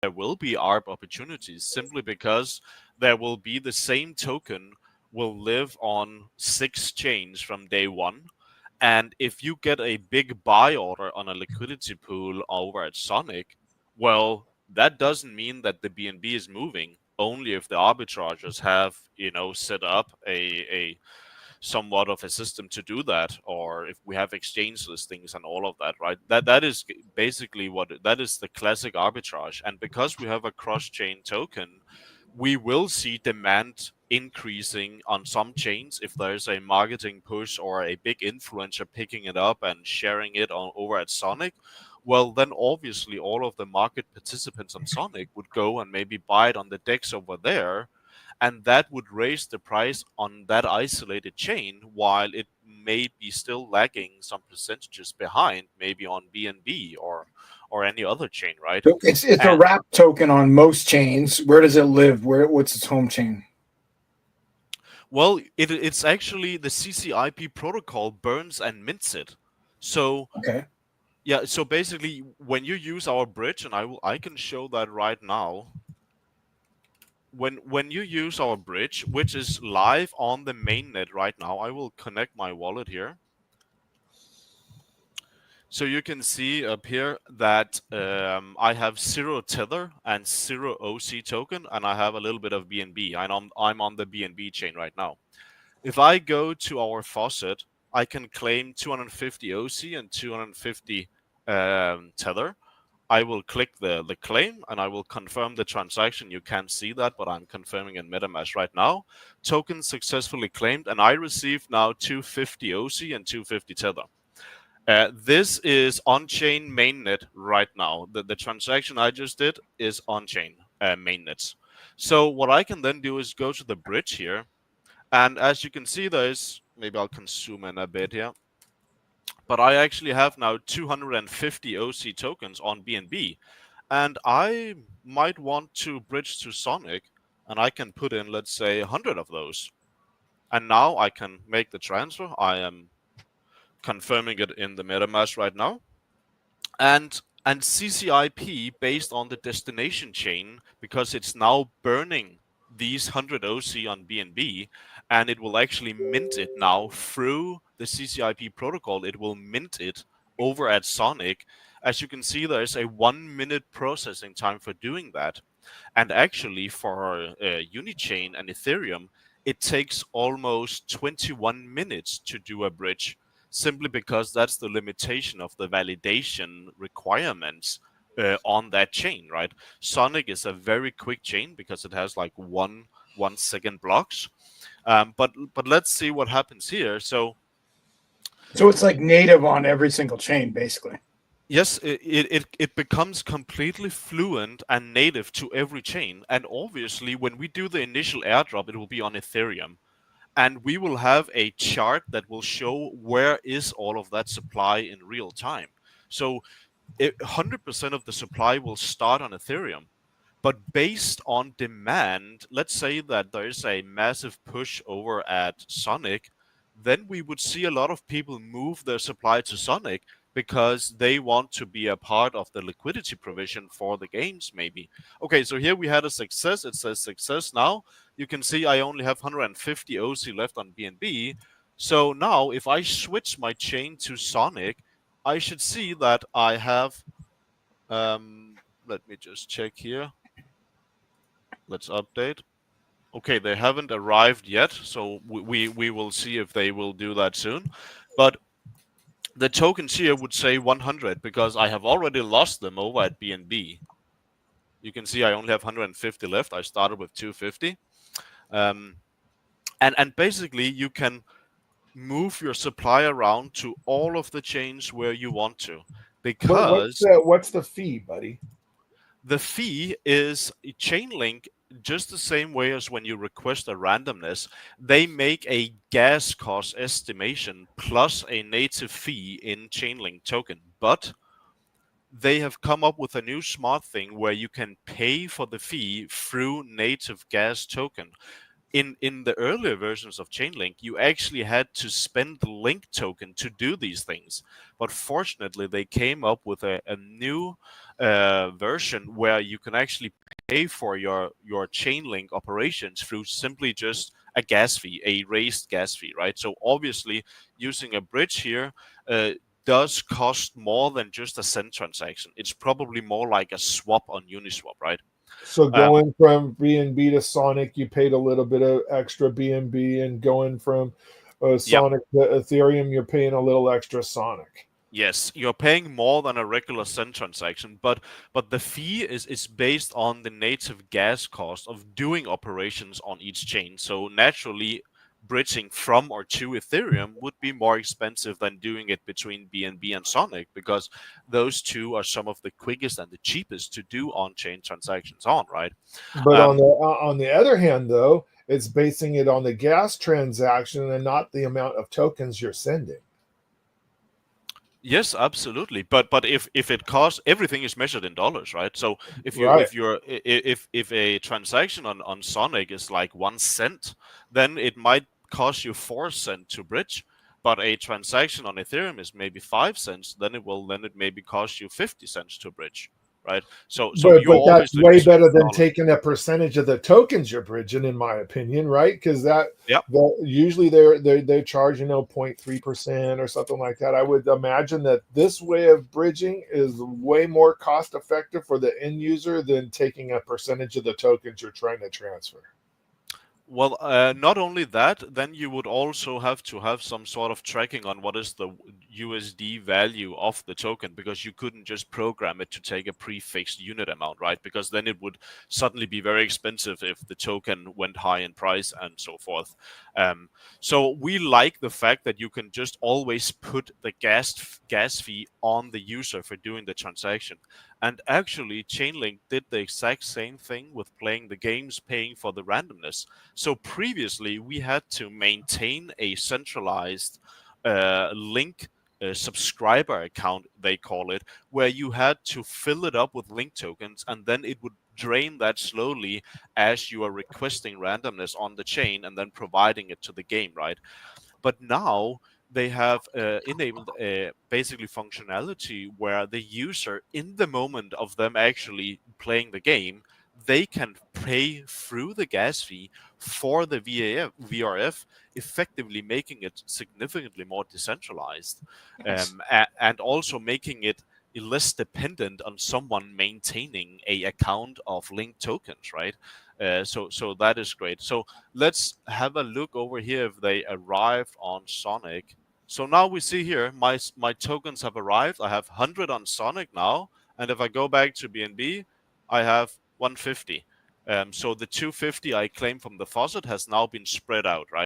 there will be ARB opportunities simply because there will be the same token will live on 6 chains from day one. And if you get a big buy order on a liquidity pool over at Sonic, well, that doesn't mean that the BNB is moving. Only if the arbitragers have, set up a somewhat of a system to do that, or if we have exchange listings and all of that, right? That is basically that is the classic arbitrage. And because we have a cross-chain token, we will see demand increasing on some chains if there's a marketing push or a big influencer picking it up and sharing it over at Sonic. Well, then obviously all of the market participants on Sonic would go and maybe buy it on the DEX over there, and that would raise the price on that isolated chain, while it may be still lagging some percentages behind, maybe on BNB or any other chain, right? So it's a wrap token on most chains. Where does it live? What's its home chain? Well, it's actually the CCIP protocol burns and mints it. So okay. Yeah, so basically when you use our bridge, and I can show that right now. When you use our bridge, which is live on the mainnet right now, I will connect my wallet here. So you can see up here that I have 0 Tether and 0 OC token, and I have a little bit of BNB. I'm on the BNB chain right now. If I go to our faucet, I can claim 250 OC and 250 Tether. I will click the claim and I will confirm the transaction. You can't see that, but I'm confirming in MetaMask right now. Token successfully claimed, and I received now 250 OC and 250 Tether. This is on-chain mainnet right now. The transaction I just did is on-chain mainnets. So what I can then do is go to the bridge here. And as you can see, there's, maybe I can zoom in a bit here. But I actually have now 250 OC tokens on BNB. And I might want to bridge to Sonic, and I can put in, let's say, 100 of those. And now I can make the transfer. I am confirming it in the MetaMask right now. And CCIP, based on the destination chain, because it's now burning these 100 OC on BNB, and it will actually mint it now through the CCIP protocol. It will mint it over at Sonic. As you can see, there's a 1-minute processing time for doing that. And actually for Unichain and Ethereum, it takes almost 21 minutes to do a bridge, simply because that's the limitation of the validation requirements on that chain, right? Sonic is a very quick chain because it has like 1 second blocks. But let's see what happens here. So it's like native on every single chain, basically. Yes, it becomes completely fluent and native to every chain. And obviously, when we do the initial airdrop, it will be on Ethereum. And we will have a chart that will show where is all of that supply in real time. So 100% of the supply will start on Ethereum. But based on demand, let's say that there is a massive push over at Sonic, then we would see a lot of people move their supply to Sonic because they want to be a part of the liquidity provision for the games, maybe. Okay, so here we had a success. It says success now. You can see I only have 150 OC left on BNB. So now if I switch my chain to Sonic, I should see that I have, let me just check here. Let's update. Okay, they haven't arrived yet, so we will see if they will do that soon. But the tokens here would say 100 because I have already lost them over at BNB. You can see I only have 150 left. I started with 250. And basically you can move your supply around to all of the chains where you want to, because what's the fee, buddy? The fee is Chainlink, just the same way as when you request a randomness. They make a gas cost estimation plus a native fee in Chainlink token, but they have come up with a new smart thing where you can pay for the fee through native gas token. in the earlier versions of Chainlink, you actually had to spend the link token to do these things. But fortunately, they came up with a new version where you can actually pay for your Chainlink operations through simply just a gas fee, a raised gas fee, right? So obviously, using a bridge here does cost more than just a cent transaction. It's probably more like a swap on Uniswap, right? So going from BNB to Sonic, you paid a little bit of extra BNB, and going from Sonic to Ethereum, you're paying a little extra Sonic. Yes, you're paying more than a regular cent transaction, but the fee is based on the native gas cost of doing operations on each chain. So naturally, bridging from or to Ethereum would be more expensive than doing it between BNB and Sonic, because those two are some of the quickest and the cheapest to do on-chain transactions on, right? But on the other hand, though, it's basing it on the gas transaction and not the amount of tokens you're sending. Yes, absolutely. But if it costs, everything is measured in dollars, right? So if a transaction on Sonic is like 1 cent, then it might cost you 4 cents to bridge. But a transaction on Ethereum is maybe 5 cents, then it maybe cost you 50 cents to bridge, right? So but that's way better than taking a percentage of the tokens you're bridging, in my opinion, right? Because usually they're charging 0.3% or something like that. I would imagine that this way of bridging is way more cost effective for the end user than taking a percentage of the tokens you're trying to transfer. Well, not only that, then you would also have to have some sort of tracking on what is the USD value of the token, because you couldn't just program it to take a prefixed unit amount, right? Because then it would suddenly be very expensive if the token went high in price and so forth. So we like the fact that you can just always put the gas fee on the user for doing the transaction. And actually, Chainlink did the exact same thing with playing the games, paying for the randomness. So previously, we had to maintain a centralized link subscriber account, they call it, where you had to fill it up with link tokens, and then it would drain that slowly as you are requesting randomness on the chain and then providing it to the game, right? But now they have enabled basically functionality where the user, in the moment of them actually playing the game, they can pay through the gas fee for the VRF, effectively making it significantly more decentralized, and also making it less dependent on someone maintaining a account of linked tokens, right? So that is great. So let's have a look over here if they arrived on Sonic. So now we see here my tokens have arrived. I have 100 on Sonic now, and if I go back to BNB, I have 150. So the 250 I claimed from the faucet has now been spread out, right?